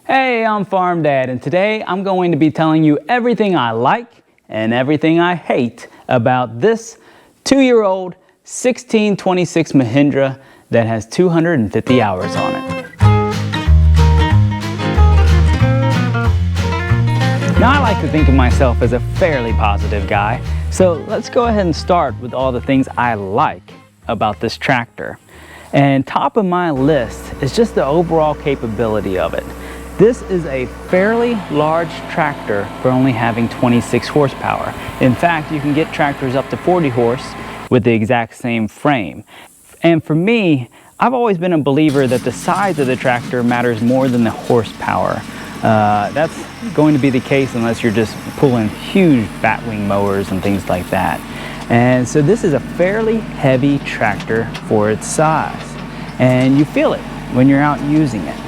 Hey, I'm Farm Dad, and today I'm going to be telling you everything I like and everything I hate about this 2-year-old 1626 Mahindra that has 250 hours on it. Now, I like to think of myself as a fairly positive guy, so let's go ahead and start with all the things I like about this tractor. And top of my list is just the overall capability of it. This is a fairly large tractor for only having 26 horsepower. In fact, you can get tractors up to 40 horse with the exact same frame. And for me, I've always been a believer that the size of the tractor matters more than the horsepower. That's going to be the case unless you're just pulling huge batwing mowers and things like that. And so this is a fairly heavy tractor for its size. And you feel it when you're out using it.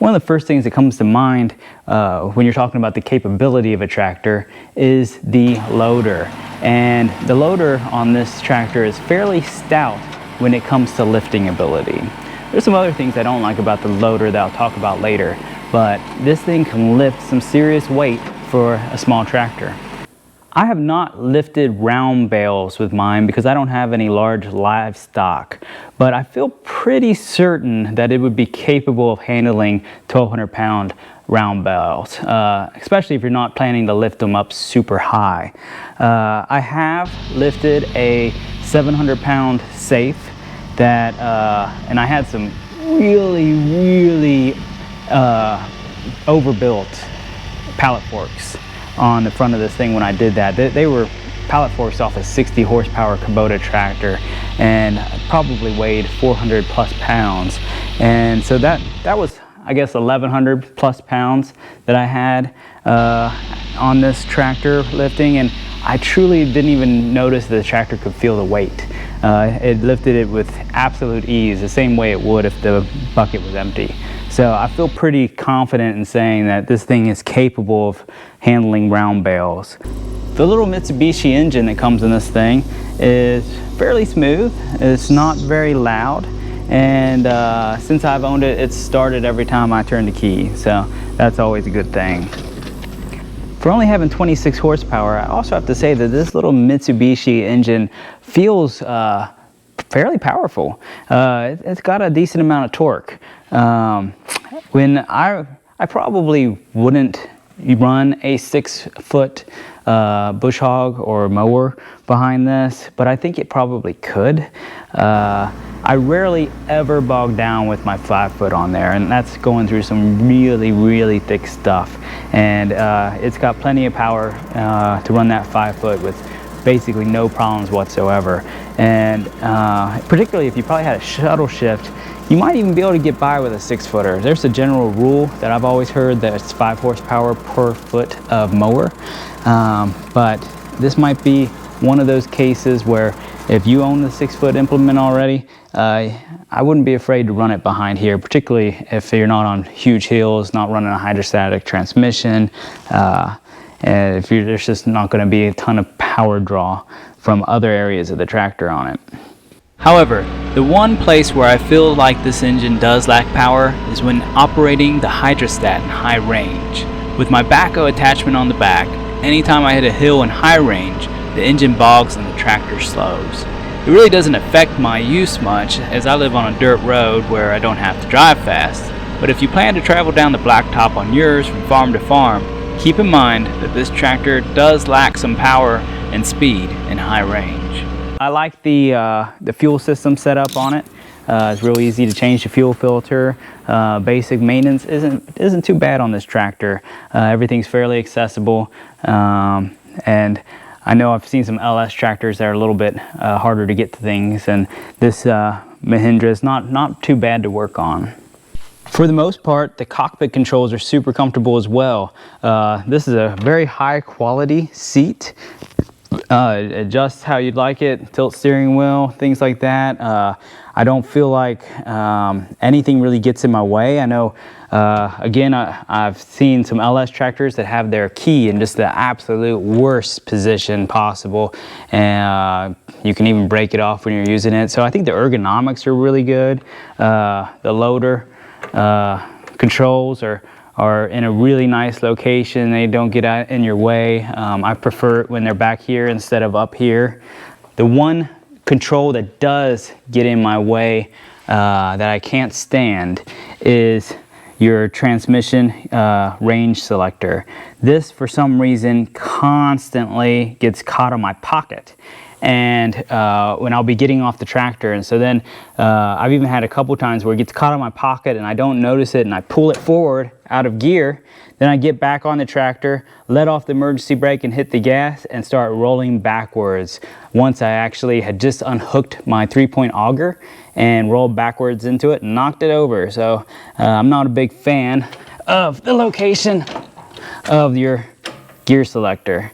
One of the first things that comes to mind when you're talking about the capability of a tractor is the loader. And the loader on this tractor is fairly stout when it comes to lifting ability. There's some other things I don't like about the loader that I'll talk about later, but this thing can lift some serious weight for a small tractor. I have not lifted round bales with mine because I don't have any large livestock, but I feel pretty certain that it would be capable of handling 1,200-pound round bales, especially if you're not planning to lift them up super high. I have lifted a 700-pound safe that, and I had some really overbuilt pallet forks on the front of this thing when I did that. They were pallet forks off a 60 horsepower Kubota tractor and probably weighed 400 plus pounds. And so that was, I guess, 1,100 plus pounds that I had on this tractor lifting, and I truly didn't even notice that the tractor could feel the weight. It lifted it with absolute ease, the same way it would if the bucket was empty. So I feel pretty confident in saying that this thing is capable of handling round bales. The little Mitsubishi engine that comes in this thing is fairly smooth. It's not very loud. And since I've owned it, it's started every time I turn the key. So that's always a good thing. For only having 26 horsepower, I also have to say that this little Mitsubishi engine feels fairly powerful. It's got a decent amount of torque. When I probably wouldn't run a 6-foot bush hog or mower behind this, but I think it probably could. I rarely ever bog down with my 5-foot on there, and that's going through some really thick stuff. And it's got plenty of power to run that 5-foot with basically no problems whatsoever. And particularly if you probably had a shuttle shift, you might even be able to get by with a 6-footer. There's a general rule that I've always heard that it's 5 horsepower per foot of mower. But this might be one of those cases where if you own the 6-foot implement already, I wouldn't be afraid to run it behind here, particularly if you're not on huge hills, not running a hydrostatic transmission, and if there's just not going to be a ton of power draw from other areas of the tractor on it. However, the one place where I feel like this engine does lack power is when operating the hydrostat in high range. With my backhoe attachment on the back, anytime I hit a hill in high range, the engine bogs and the tractor slows. It really doesn't affect my use much, as I live on a dirt road where I don't have to drive fast. But if you plan to travel down the blacktop on yours from farm to farm, keep in mind that this tractor does lack some power and speed in high range. I like the fuel system set up on it. It's real easy to change the fuel filter. Basic maintenance isn't too bad on this tractor. Everything's fairly accessible, and I know I've seen some LS tractors that are a little bit harder to get to things, and this Mahindra is not too bad to work on. For the most part, the cockpit controls are super comfortable as well. This is a very high quality seat. Adjusts how you'd like it, tilt steering wheel, things like that. I don't feel like anything really gets in my way. I know, again, I've seen some LS tractors that have their key in just the absolute worst position possible, and you can even break it off when you're using it. So I think the ergonomics are really good. The loader controls are in a really nice location. They don't get out in your way. I prefer it when they're back here instead of up here. The one control that does get in my way that I can't stand is your transmission range selector. This, for some reason, constantly gets caught on my pocket. And when I'll be getting off the tractor, and so then I've even had a couple times where it gets caught on my pocket and I don't notice it, and I pull it forward out of gear. Then I get back on the tractor, let off the emergency brake and hit the gas and start rolling backwards. Once I actually had just unhooked my 3-point auger and rolled backwards into it and knocked it over. So I'm not a big fan of the location of your gear selector.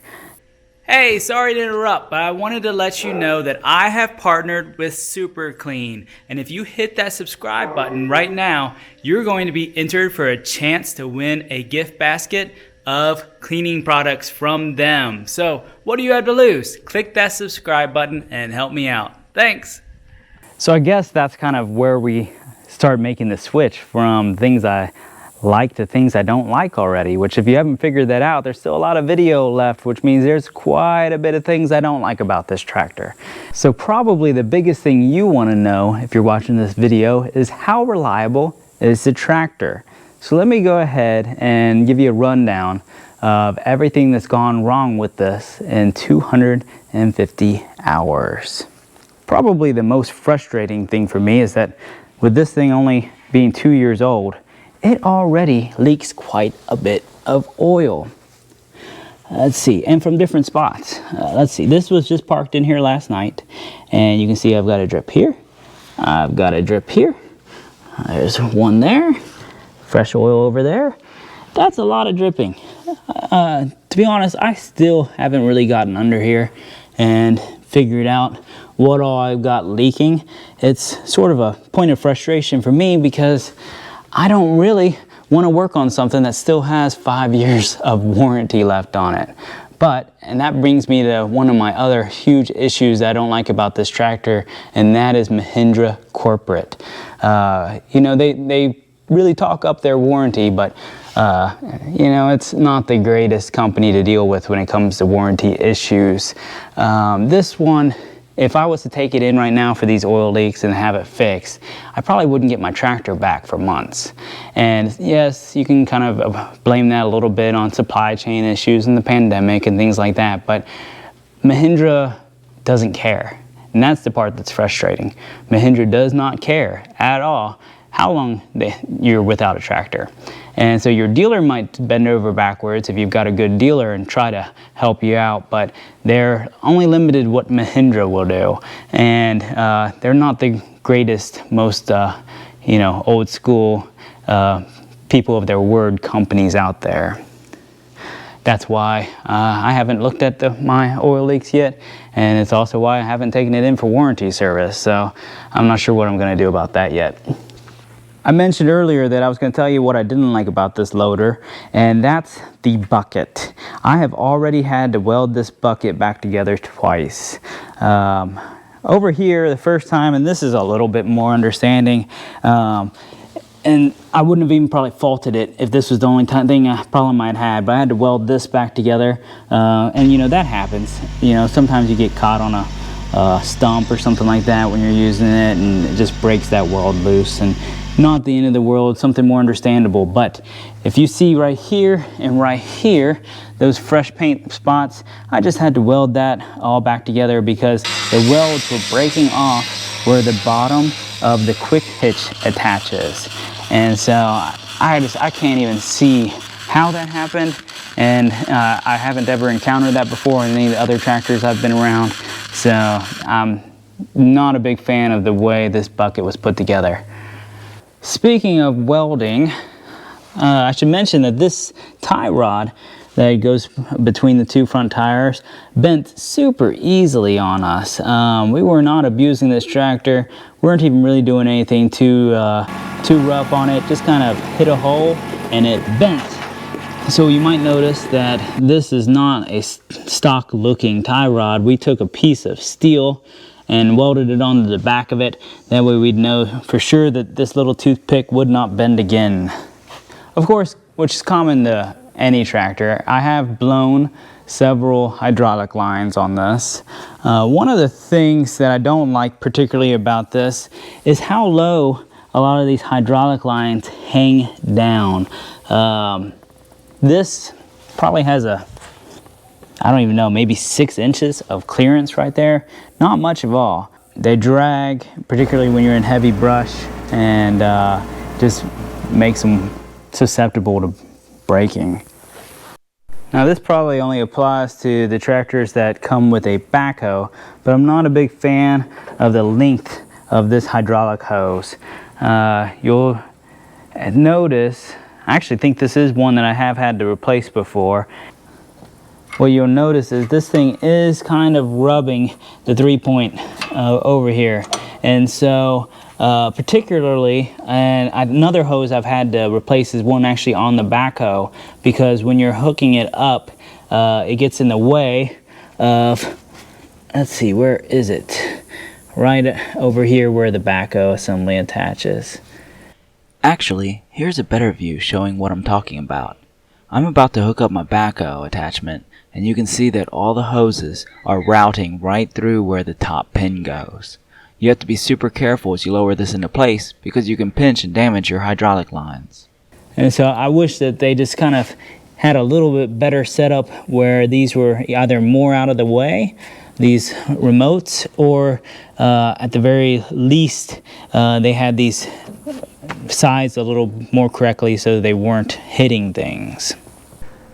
Hey, sorry to interrupt, but I wanted to let you know that I have partnered with Super Clean. And if you hit that subscribe button right now, you're going to be entered for a chance to win a gift basket of cleaning products from them. So what do you have to lose? Click that subscribe button and help me out. Thanks. So I guess that's kind of where we start making the switch from things I like to things I don't like already, which if you haven't figured that out, there's still a lot of video left, which means there's quite a bit of things I don't like about this tractor. So probably the biggest thing you want to know if you're watching this video is how reliable is the tractor. So let me go ahead and give you a rundown of everything that's gone wrong with this in 250 hours. Probably the most frustrating thing for me is that with this thing only being 2 years old, it already leaks quite a bit of oil. Let's see, and from different spots. Let's see, this was just parked in here last night, and you can see I've got a drip here. I've got a drip here. There's one there. Fresh oil over there. That's a lot of dripping. To be honest, I still haven't really gotten under here and figured out what all I've got leaking. It's sort of a point of frustration for me because I don't really want to work on something that still has 5 years of warranty left on it. And that brings me to one of my other huge issues that I don't like about this tractor, and that is Mahindra corporate. You know, they really talk up their warranty, but you know, it's not the greatest company to deal with when it comes to warranty issues. This one, if I was to take it in right now for these oil leaks and have it fixed, I probably wouldn't get my tractor back for months. And yes, you can kind of blame that a little bit on supply chain issues and the pandemic and things like that, but Mahindra doesn't care. And that's the part that's frustrating. Mahindra does not care at all how long you're without a tractor. And so your dealer might bend over backwards if you've got a good dealer and try to help you out, but they're only limited what Mahindra will do. And they're not the greatest, most you know, old school people of their word companies out there. That's why I haven't looked at my oil leaks yet, and it's also why I haven't taken it in for warranty service. So I'm not sure what I'm going to do about that yet. I mentioned earlier that I was going to tell you what I didn't like about this loader, and that's the bucket. I have already had to weld this bucket back together twice. Over here the first time, and this is a little bit more understanding, and I wouldn't have even probably faulted it if this was the only problem I'd had, but I had to weld this back together, and you know, that happens. You know, sometimes you get caught on a stump or something like that when you're using it, and it just breaks that weld loose. And not the end of the world, something more understandable. But if you see right here and right here, those fresh paint spots, I just had to weld that all back together because the welds were breaking off where the bottom of the quick hitch attaches. And so I can't even see how that happened, and I haven't ever encountered that before in any of the other tractors I've been around. So I'm not a big fan of the way this bucket was put together. Speaking of welding, I should mention that this tie rod that goes between the two front tires bent super easily on us. We were not abusing this tractor, weren't even really doing anything too rough on it, just kind of hit a hole and it bent. So you might notice that this is not a stock looking tie rod. We took a piece of steel and welded it onto the back of it. That way we'd know for sure that this little toothpick would not bend again. Of course, which is common to any tractor, I have blown several hydraulic lines on this. One of the things that I don't like particularly about this is how low a lot of these hydraulic lines hang down. This probably has a, I don't even know, maybe 6 inches of clearance right there. Not much of all. They drag, particularly when you're in heavy brush, and just makes them susceptible to breaking. Now this probably only applies to the tractors that come with a backhoe, but I'm not a big fan of the length of this hydraulic hose. You'll notice, I actually think this is one that I have had to replace before. What you'll notice is this thing is kind of rubbing the 3-point over here. And so particularly, and another hose I've had to replace is one actually on the backhoe, because when you're hooking it up, it gets in the way of, let's see, where is it? Right over here where the backhoe assembly attaches. Actually, here's a better view showing what I'm talking about. I'm about to hook up my backhoe attachment, and you can see that all the hoses are routing right through where the top pin goes. You have to be super careful as you lower this into place, because you can pinch and damage your hydraulic lines. And so I wish that they just kind of had a little bit better setup where these were either more out of the way, these remotes, or at the very least they had these sized a little more correctly so they weren't hitting things.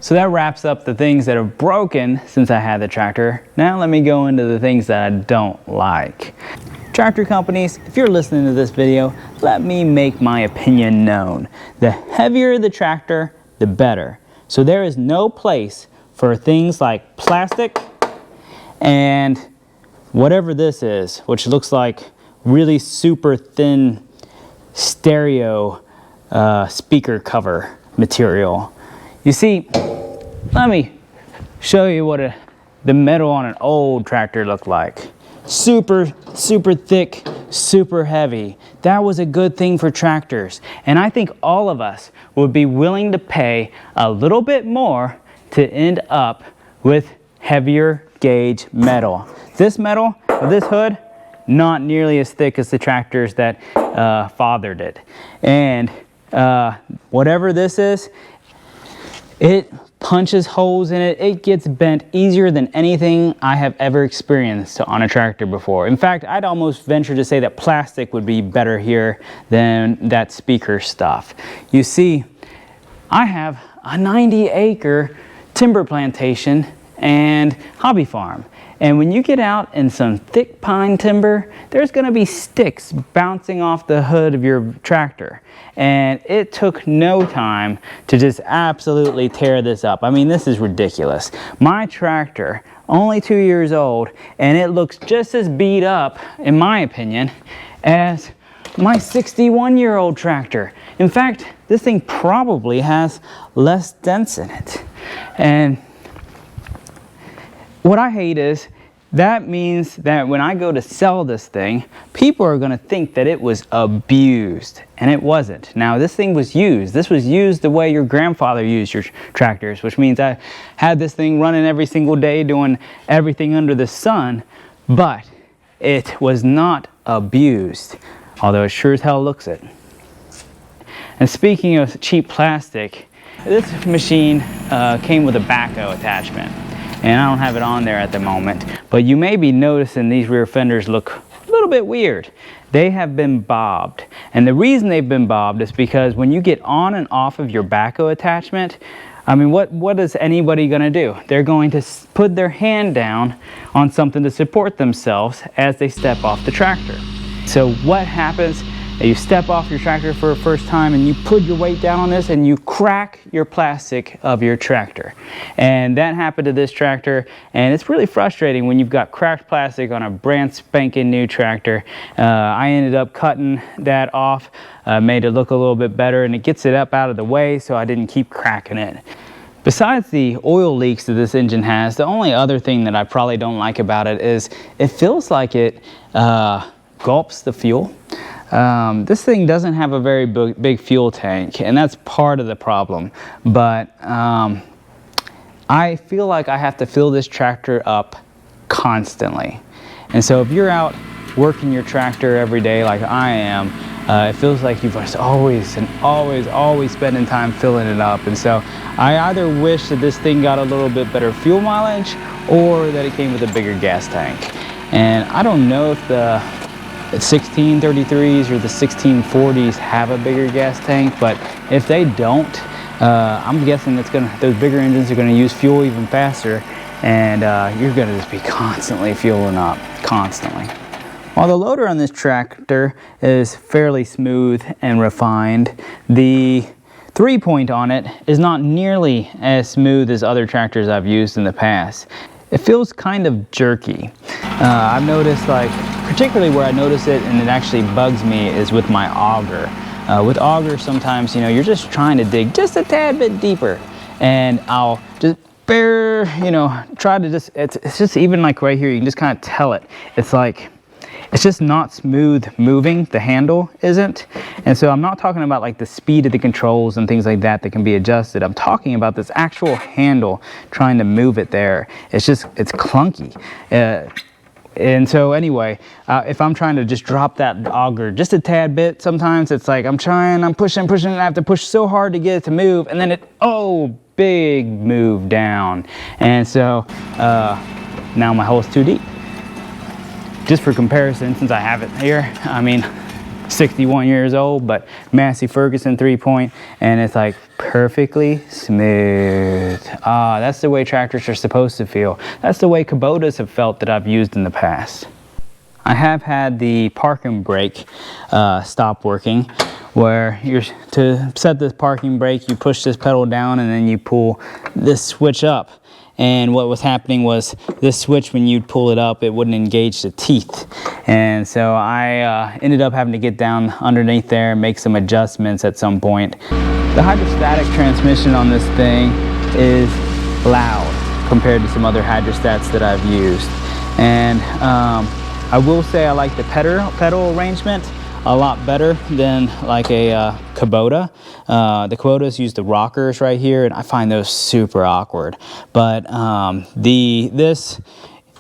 So that wraps up the things that are broken since I had the tractor. Now let me go into the things that I don't like. Tractor companies, if you're listening to this video, let me make my opinion known. The heavier the tractor, the better. So there is no place for things like plastic and whatever this is, which looks like really super thin stereo speaker cover material. You see, let me show you what the metal on an old tractor looked like. Super thick, super heavy. That was a good thing for tractors. And I think all of us would be willing to pay a little bit more to end up with heavier gauge metal. This metal, this hood, not nearly as thick as the tractors that fathered it. And whatever this is, it punches holes in it. It gets bent easier than anything I have ever experienced on a tractor before. In fact, I'd almost venture to say that plastic would be better here than that speaker stuff. You see, I have a 90-acre timber plantation and hobby farm. And when you get out in some thick pine timber, there's gonna be sticks bouncing off the hood of your tractor. And it took no time to just absolutely tear this up. I mean, this is ridiculous. My tractor, only 2 years old, and it looks just as beat up, in my opinion, as my 61-year-old tractor. In fact, this thing probably has less dents in it. And what I hate is, that means that when I go to sell this thing, people are going to think that it was abused, and it wasn't. Now, this thing was used. This was used the way your grandfather used your tractors, which means I had this thing running every single day doing everything under the sun, but it was not abused, although it sure as hell looks it. And speaking of cheap plastic, this machine came with a backhoe attachment. And I don't have it on there at the moment, but you may be noticing these rear fenders look a little bit weird. They have been bobbed, and the reason they've been bobbed is because when you get on and off of your backhoe attachment, I mean, what is anybody going to do? They're going to put their hand down on something to support themselves as they step off the tractor. So what happens? You step off your tractor for the first time and you put your weight down on this and you crack your plastic of your tractor. And that happened to this tractor, and it's really frustrating when you've got cracked plastic on a brand spanking new tractor. I ended up cutting that off, made it look a little bit better, and it gets it up out of the way so I didn't keep cracking it. Besides the oil leaks that this engine has, the only other thing that I probably don't like about it is it feels like it gulps the fuel. This thing doesn't have a very big fuel tank, and that's part of the problem. But I feel like I have to fill this tractor up constantly. And so if you're out working your tractor every day like I am, it feels like you've always spending time filling it up. And so I either wish that this thing got a little bit better fuel mileage or that it came with a bigger gas tank. And I don't know if the 1633s or the 1640s have a bigger gas tank, but if they don't, I'm guessing those bigger engines are gonna use fuel even faster, and you're gonna just be constantly fueling up, constantly. While the loader on this tractor is fairly smooth and refined, the 3-point on it is not nearly as smooth as other tractors I've used in the past. It feels kind of jerky. I've noticed, like, particularly where I notice it and it actually bugs me is with my auger. With auger, sometimes, you know, you're just trying to dig just a tad bit deeper, and I'll just try to it's just, even like right here, you can just kind of tell it. It's like, it's just not smooth moving, the handle isn't. And so I'm not talking about like the speed of the controls and things like that that can be adjusted. I'm talking about this actual handle, trying to move it there. It's clunky. And so anyway, if I'm trying to just drop that auger just a tad bit, sometimes it's like I'm pushing, and I have to push so hard to get it to move, and then big move down. And so now my hole's too deep. Just for comparison, since I have it here, I mean, 61 years old, but Massey Ferguson 3-point, and it's like perfectly smooth. That's the way tractors are supposed to feel. That's the way Kubotas have felt that I've used in the past. I have had the parking brake stop working, where to set this parking brake, you push this pedal down and then you pull this switch up. And what was happening was this switch, when you'd pull it up, it wouldn't engage the teeth. And so I ended up having to get down underneath there and make some adjustments at some point. The hydrostatic transmission on this thing is loud compared to some other hydrostats that I've used. And I will say I like the pedal arrangement a lot better than like a Kubota. The Kubotas use the rockers right here, and I find those super awkward. But this,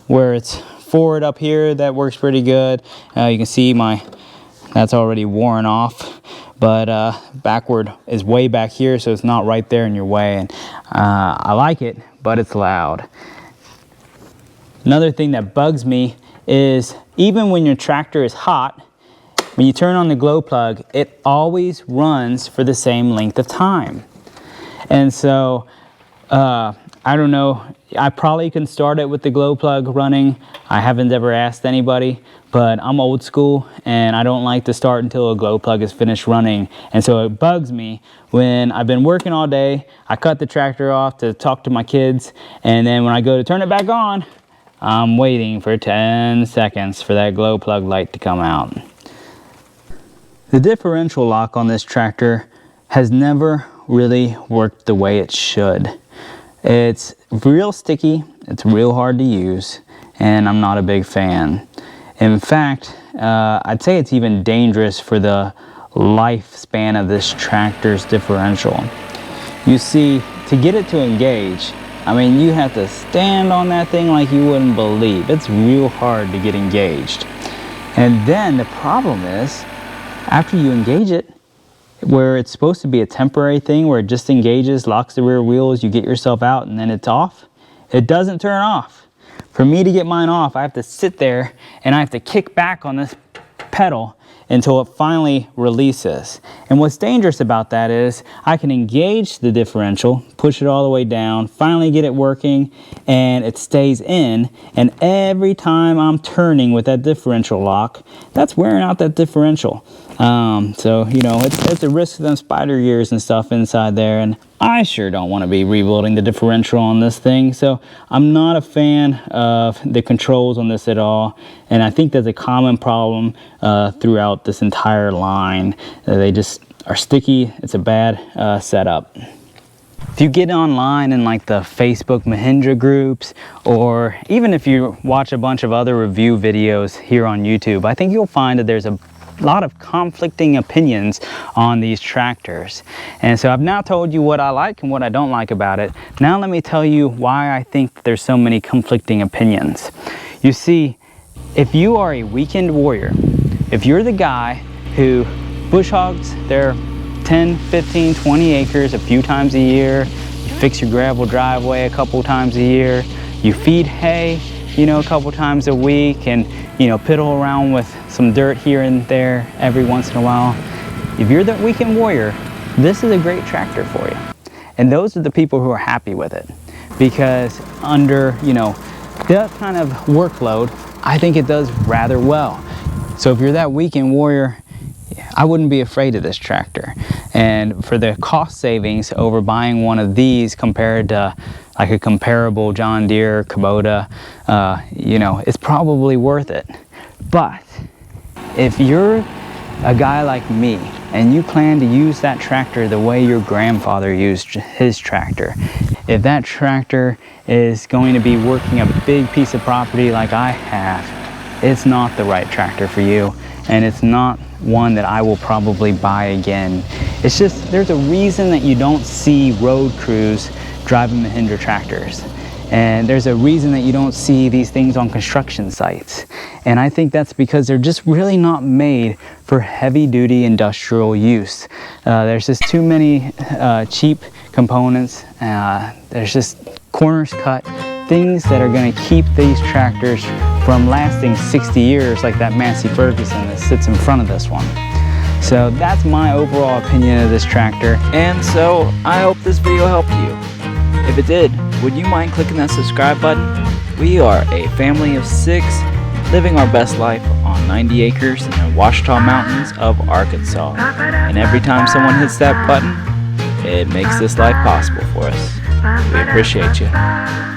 where it's forward up here, that works pretty good. You can see that's already worn off. But backward is way back here, so it's not right there in your way. And I like it, but it's loud. Another thing that bugs me is even when your tractor is hot, when you turn on the glow plug, it always runs for the same length of time. And so, I don't know, I probably can start it with the glow plug running. I haven't ever asked anybody, but I'm old school and I don't like to start until a glow plug is finished running. And so it bugs me when I've been working all day, I cut the tractor off to talk to my kids, and then when I go to turn it back on, I'm waiting for 10 seconds for that glow plug light to come out. The differential lock on this tractor has never really worked the way it should. It's real sticky, it's real hard to use, and I'm not a big fan. In fact, I'd say it's even dangerous for the lifespan of this tractor's differential. You see, to get it to engage, I mean, you have to stand on that thing like you wouldn't believe. It's real hard to get engaged. And then the problem is, after you engage it, where it's supposed to be a temporary thing where it just engages, locks the rear wheels, you get yourself out, and then it's off, it doesn't turn off. For me to get mine off, I have to sit there and I have to kick back on this pedal until it finally releases. And what's dangerous about that is I can engage the differential, push it all the way down, finally get it working, and it stays in. And every time I'm turning with that differential lock, that's wearing out that differential. So, you know, it's a risk of them spider gears and stuff inside there, and I sure don't want to be rebuilding the differential on this thing. So I'm not a fan of the controls on this at all, and I think that's a common problem throughout this entire line. They just are sticky. It's a bad setup. If you get online in like the Facebook Mahindra groups, or even if you watch a bunch of other review videos here on YouTube, I think you'll find that there's a lot of conflicting opinions on these tractors. And so I've now told you what I like and what I don't like about it. Now let me tell you why I think there's so many conflicting opinions. You see, if you are a weekend warrior, if you're the guy who bush hogs their 10, 15, 20 acres a few times a year, you fix your gravel driveway a couple times a year, you feed hay, a couple times a week, and piddle around with some dirt here and there every once in a while. If you're the weekend warrior, this is a great tractor for you. And those are the people who are happy with it, because under that kind of workload, I think it does rather well. So if you're that weekend warrior, I wouldn't be afraid of this tractor. And for the cost savings over buying one of these compared to like a comparable John Deere, Kubota, it's probably worth it. But if you're a guy like me and you plan to use that tractor the way your grandfather used his tractor, if that tractor is going to be working a big piece of property like I have, it's not the right tractor for you, and it's not one that I will probably buy again. It's just, there's a reason that you don't see road crews driving Mahindra tractors. And there's a reason that you don't see these things on construction sites. And I think that's because they're just really not made for heavy duty industrial use. There's just too many cheap components. There's just corners cut, things that are going to keep these tractors from lasting 60 years like that Massey Ferguson that sits in front of this one. So that's my overall opinion of this tractor. And so I hope this video helped you. If it did, would you mind clicking that subscribe button? We are a family of 6 living our best life on 90 acres in the Ouachita Mountains of Arkansas. And every time someone hits that button, it makes this life possible for us. We appreciate you.